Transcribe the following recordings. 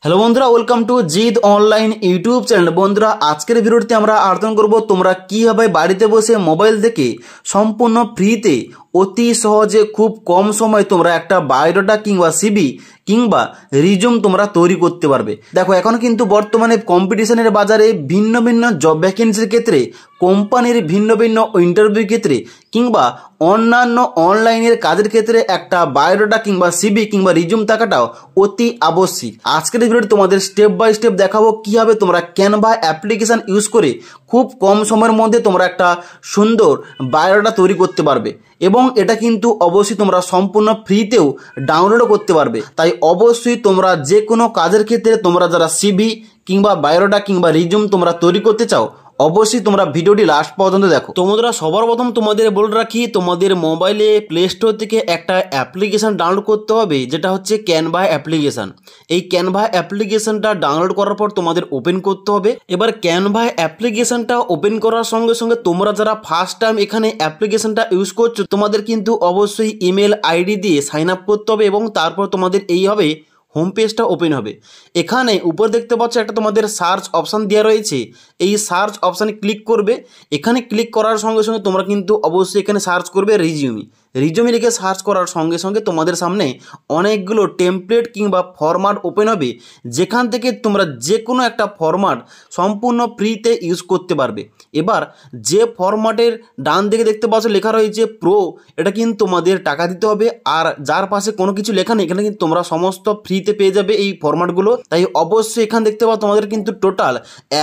Hello বন্ধুরা, welcome to Gide online YouTube channel. বন্ধুরা, আজকের ভিডিওতে আমরা আলোচনা করব তোমরা কিভাবে বাড়িতে বসে মোবাইল থেকে সম্পূর্ণ ফ্রিতে অতি সহজে খুব কম সময় তোমরা একটা বায়োডাটা কিংবা সিভি কিংবা রিজুম তোমরা তৈরি করতে পারবে। দেখো, এখন কিন্তু বর্তমানে কম্পিটিশনের বাজারে ভিন্ন ভিন্ন জব ভ্যাকেন্সির ক্ষেত্রে, কোম্পানির ভিন্ন ভিন্ন ইন্টারভিউর ক্ষেত্রে কিংবা অন্যান্য অনলাইনের কাজের ক্ষেত্রে একটা বায়োডাটা কিংবা সিভি কিংবা রিজুম থাকাটাও অতি আবশ্যিক। আজকের ভিডিওতে তোমাদের স্টেপ বাই স্টেপ দেখাবো কিভাবে তোমরা ক্যানভা অ্যাপ্লিকেশন ইউজ করে খুব কম সময়ের মধ্যে তোমরা একটা সুন্দর বায়োডাটা তৈরি করতে পারবে এবং এটা কিন্তু অবশ্যই তোমরা সম্পূর্ণ ফ্রিতেও ডাউনলোডও করতে পারবে। তাই অবশ্যই তোমরা যে কোনো কাজের ক্ষেত্রে তোমরা যারা সিভি কিংবা বায়োডাটা কিংবা রিজুম তোমরা তৈরি করতে চাও, অবশ্যই তোমরা ভিডিওটি লাস্ট পর্যন্ত দেখো। তোমরা সবার প্রথম তোমাদের বলে রাখি, তোমাদের মোবাইলে প্লে স্টোর থেকে একটা অ্যাপ্লিকেশান ডাউনলোড করতে হবে, যেটা হচ্ছে ক্যানভা অ্যাপ্লিকেশান। এই ক্যানভা অ্যাপ্লিকেশানটা ডাউনলোড করার পর তোমাদের ওপেন করতে হবে। এবার ক্যানভা অ্যাপ্লিকেশানটা ওপেন করার সঙ্গে সঙ্গে তোমরা যারা ফার্স্ট টাইম এখানে অ্যাপ্লিকেশানটা ইউজ করছো, তোমাদের কিন্তু অবশ্যই ইমেল আইডি দিয়ে সাইন আপ করতে হবে এবং তারপর তোমাদের এইভাবে হোম পেজটা ওপেন হবে। এখানে উপরে দেখতে পাচ্ছ একটা তোমাদের সার্চ অপশান দেওয়া রয়েছে, এই সার্চ অপশানে ক্লিক করবে। এখানে ক্লিক করার সঙ্গে সঙ্গে তোমরা কিন্তু অবশ্যই এখানে সার্চ করবে রিজিউমি লিখে সার্চ করার সঙ্গে সঙ্গে তোমাদের সামনে অনেকগুলো টেমপ্লেট কিংবা ফরম্যাট ওপেন হবে, যেখান থেকে তোমরা যে কোনো একটা ফরম্যাট সম্পূর্ণ ফ্রিতে ইউজ করতে পারবে। এবার যে ফরম্যাটের ডান দিকে দেখতে পাচ্ছ লেখা রয়েছে প্রো, এটা কিন্তু তোমাদের টাকা দিতে হবে। আর যার পাশে কোনো কিছু লেখা নেই, এখানে কিন্তু তোমরা সমস্ত ফ্রিতে পেয়ে যাবে এই ফরম্যাটগুলো। তাই অবশ্যই এখানে দেখতে পাচ্ছ তোমাদের কিন্তু টোটাল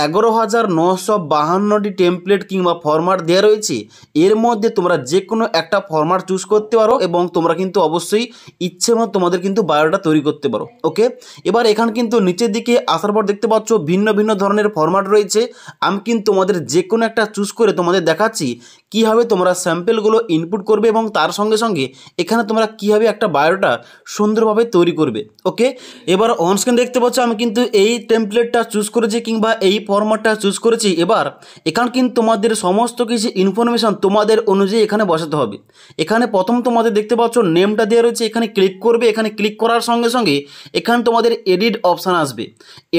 11,952টি টেমপ্লেট কিংবা ফরম্যাট দেওয়া রয়েছে। এর মধ্যে তোমরা যে কোনো একটা ফরম্যাট চুজ করতে পারো এবং তোমরা কিন্তু অবশ্যই ইচ্ছে মতো তোমাদের কিন্তু বায়োডাটা তৈরি করতে পারো। ওকে, এবার এখানে কিন্তু নিচের দিকে আসার পর দেখতে পাচ্ছ ভিন্ন ভিন্ন ধরনের ফরম্যাট রয়েছে। আমি কিন্তু তোমাদের যে কোনো একটা চুজ করে তোমাদের দেখাচ্ছি কীভাবে তোমরা স্যাম্পেলগুলো ইনপুট করবে এবং তার সঙ্গে সঙ্গে এখানে তোমরা কীভাবে একটা বায়োডাটা সুন্দরভাবে তৈরি করবে। ওকে, এবার অনস্ক্রিন দেখতে পাচ্ছ আমি কিন্তু এই টেমপ্লেটটা চুজ করেছি কিংবা এই ফরম্যাটটা চুজ করেছি। এবার এখানে কিন্তু তোমাদের সমস্ত কিছু ইনফরমেশান তোমাদের অনুযায়ী এখানে বসাতে হবে। এখানে প্রথম তোমাদের দেখতে পাচ্ছ নেমটা দেওয়া রয়েছে, এখানে ক্লিক করবে। এখানে ক্লিক করার সঙ্গে সঙ্গে এখানে তোমাদের এডিট অপশান আসবে।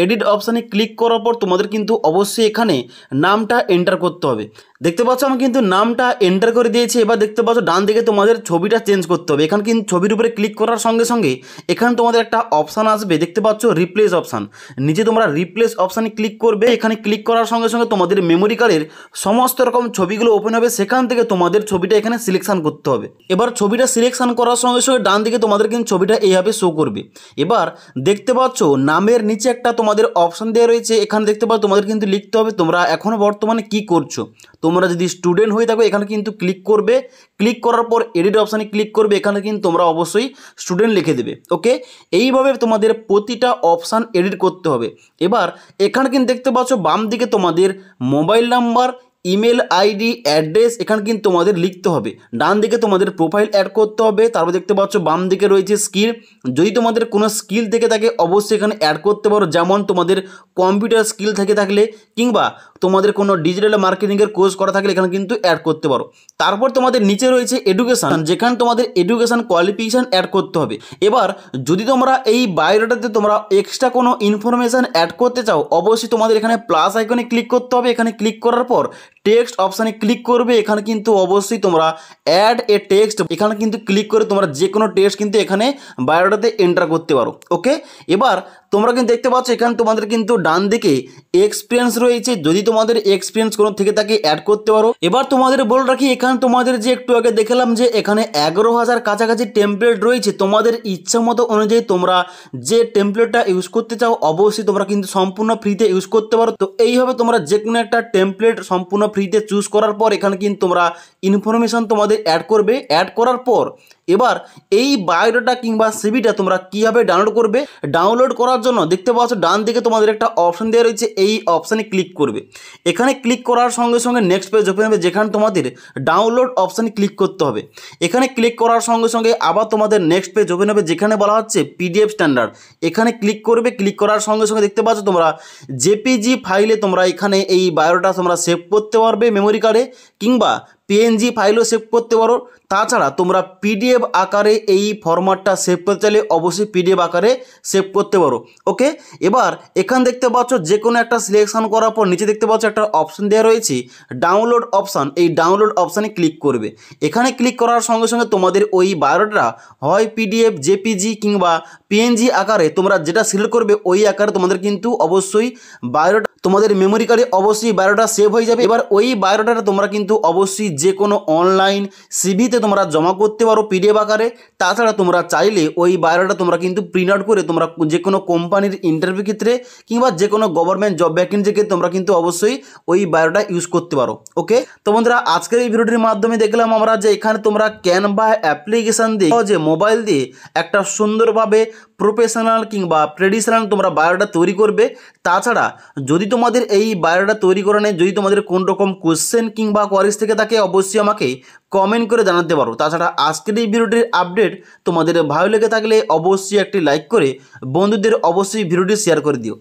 এডিট অপশানে ক্লিক করার পর তোমাদের কিন্তু অবশ্যই এখানে নামটা এন্টার করতে হবে। দেখতে পাচ্ছ আমি কিন্তু নামটা এন্টার করে দিয়েছি। এবার দেখতে পাচ্ছ ডান দিকে তোমাদের ছবিটা চেঞ্জ করতে হবে। এখানে কিন্তু ছবির উপরে ক্লিক করার সঙ্গে সঙ্গে এখানে তোমাদের একটা অপশান আসবে, দেখতে পাচ্ছ রিপ্লেস অপশান। নিচে তোমরা রিপ্লেস অপশানে ক্লিক করবে। এখানে ক্লিক করার সঙ্গে সঙ্গে তোমাদের মেমোরি কার্ডের সমস্ত রকম ছবিগুলো ওপেন হবে, সেখান থেকে তোমাদের ছবিটা এখানে সিলেকশন করতে হবে। এবার ছবিটা সিলেকশন করার সঙ্গে সঙ্গে ডান দিকে তোমাদের কিন্তু ছবিটা এইভাবে শো করবে। এবার দেখতে পাচ্ছ নামের নিচে একটা তোমাদের অপশান দেওয়া রয়েছে, এখানে দেখতে পাচ্ছ তোমাদের কিন্তু লিখতে হবে তোমরা এখনও বর্তমানে কি করছো। তোমরা যদি স্টুডেন্ট হয়ে থাকো এখানে কিন্তু ক্লিক করবে। ক্লিক করার পর এডিট অপশানে ক্লিক করবে, এখানে কিন্তু তোমরা অবশ্যই স্টুডেন্ট লিখে দেবে। ওকে, এইভাবে তোমাদের প্রতিটা অপশান এডিট করতে হবে। এবার এখানে কিন্তু দেখতে পাচ্ছ বাম দিকে তোমাদের mobile number, email ID, address এখানে কিন্তু তোমাদের লিখতে হবে। ডান দিকে তোমাদের প্রোফাইল অ্যাড করতে হবে। তারপর দেখতে পাচ্ছ বাম দিকে রয়েছে স্কিল। যদি তোমাদের কোনো স্কিল থেকে থাকে অবশ্যই এখানে অ্যাড করতে পারো, যেমন তোমাদের কম্পিউটার স্কিল থেকে থাকলে কিংবা তোমাদের কোনো ডিজিটাল মার্কেটিংয়ের কোর্স করা থাকলে এখানে কিন্তু অ্যাড করতে পারো। তারপর তোমাদের নিচে রয়েছে এডুকেশান, যেখানে তোমাদের এডুকেশান কোয়ালিফিকেশান অ্যাড করতে হবে। এবার যদি তোমরা এই বায়োডাটাতে তোমরা এক্সট্রা কোনো ইনফরমেশান অ্যাড করতে চাও, অবশ্যই তোমাদের এখানে প্লাস আইকনে ক্লিক করতে হবে। এখানে ক্লিক করার পর টেক্সট অপশানে ক্লিক করবে। এখানে কিন্তু অবশ্যই তোমরা অ্যাড এ টেক্সট এখানে কিন্তু ক্লিক করে তোমরা যে কোনো টেক্সট কিন্তু এখানে বায়োডাটাতে এন্টার করতে পারো। ওকে, এবার তোমরা কিন্তু দেখতে পাচ্ছ এখানে তোমাদের কিন্তু ডান দিকে এক্সপিরিয়েন্স রয়েছে, যদি তোমাদের এক্সপিরিয়েন্স কোনো থেকে থাকে অ্যাড করতে পারো। এবার তোমাদের বলে রাখি, এখানে তোমাদের যে একটু আগে দেখালাম যে এখানে 11,000 কাছাকাছি টেমপ্লেট রয়েছে। তোমাদের ইচ্ছা মতো অনুযায়ী তোমরা যে টেমপ্লেটটা ইউজ করতে চাও অবশ্যই তোমরা কিন্তু সম্পূর্ণ ফ্রিতে ইউজ করতে পারো। তো এইভাবে তোমরা যে কোনো একটা টেমপ্লেট সম্পূর্ণ ফ্রিতে চুজ করার পর এখানে কিন্তু তোমরা ইনফরমেশান তোমাদের অ্যাড করবে। অ্যাড করার পর এবার এই বায়োডাটা কিংবা সিভিটা তোমরা কীভাবে ডাউনলোড করবে। ডাউনলোড করার জন্য দেখতে পাচ্ছ ডান দিকে তোমাদের একটা অপশান দেওয়া রয়েছে, এই অপশানে ক্লিক করবে। এখানে ক্লিক করার সঙ্গে সঙ্গে নেক্সট পেজ ওপেন হবে, যেখানে তোমাদের ডাউনলোড অপশানে ক্লিক করতে হবে। এখানে ক্লিক করার সঙ্গে সঙ্গে আবার তোমাদের নেক্সট পেজ ওপেন হবে, যেখানে বলা হচ্ছে পিডিএফ স্ট্যান্ডার্ড। এখানে ক্লিক করবে। ক্লিক করার সঙ্গে সঙ্গে দেখতে পাচ্ছ তোমরা জেপিজি ফাইলে তোমরা এখানে এই বায়োডাটা তোমরা সেভ করতে পারবে মেমোরি কার্ডে, কিংবা পিএনজি ফাইলও সেভ করতে পারো। তাছাড়া তোমরা পিডিএফ আকারে এই ফরম্যাটটা সেভ করতে চাইলে অবশ্যই পিডিএফ আকারে সেভ করতে পারো। ওকে, এবার এখানে দেখতে পাচ্ছ যে কোনো একটা সিলেকশন করার পর নিচে দেখতে পাচ্ছ একটা অপশন দেওয়া রয়েছে ডাউনলোড অপশান। এই ডাউনলোড অপশানে ক্লিক করবে। এখানে ক্লিক করার সঙ্গে সঙ্গে তোমাদের ওই বায়োডাটা হয় পিডিএফ, জেপিজি কিংবা পিএনজি আকারে তোমরা যেটা সিলেক্ট করবে ওই আকারে তোমাদের কিন্তু অবশ্যই বায়োডাটা তোমাদের মেমোরি কার্ডে অবশ্যই বায়োডাটা সেভ হয়ে যাবে। এবার ওই বায়োডাটা তোমরা কিন্তু অবশ্যই যে কোনো অনলাইন সিভিতে তোমরা জমা করতে পারো পিডিএফ আকারে। তাছাড়া তোমরা চাইলে ওই বায়োডাটা তোমরা কিন্তু প্রিন্ট আউট করে তোমরা যে কোনো কোম্পানির ইন্টারভিউ ক্ষেত্রে কিংবা যে কোনো গভর্নমেন্ট জব ভ্যাকেন্সি ক্ষেত্রে তোমরা কিন্তু অবশ্যই ওই বায়োডাটা ইউজ করতে পারো। ওকে, তো বন্ধুরা আজকের এই ভিডিওটির মাধ্যমে দেখলাম আমরা যে এখানে তোমরা ক্যানভা অ্যাপ্লিকেশান দিয়ে যে মোবাইল দিয়ে একটা সুন্দরভাবে প্রফেশনাল কিংবা ট্রেডিশনাল তোমরা বায়োডাটা তৈরি করবে। তাছাড়া যদি তোমাদের এই বায়োডাটা তৈরি করে নেয়, যদি তোমাদের কোন রকম কোশ্চেন কিংবা কোয়ারিজ থেকে থাকে অবশ্যই আমাকে কমেন্ট করে জানাতে পারো। তাছাড়া আজকের এই ভিডিওটির আপডেট তোমাদের ভালো লেগে থাকলে অবশ্যই একটি লাইক করে বন্ধুদের অবশ্যই ভিডিওটি শেয়ার করে দিও।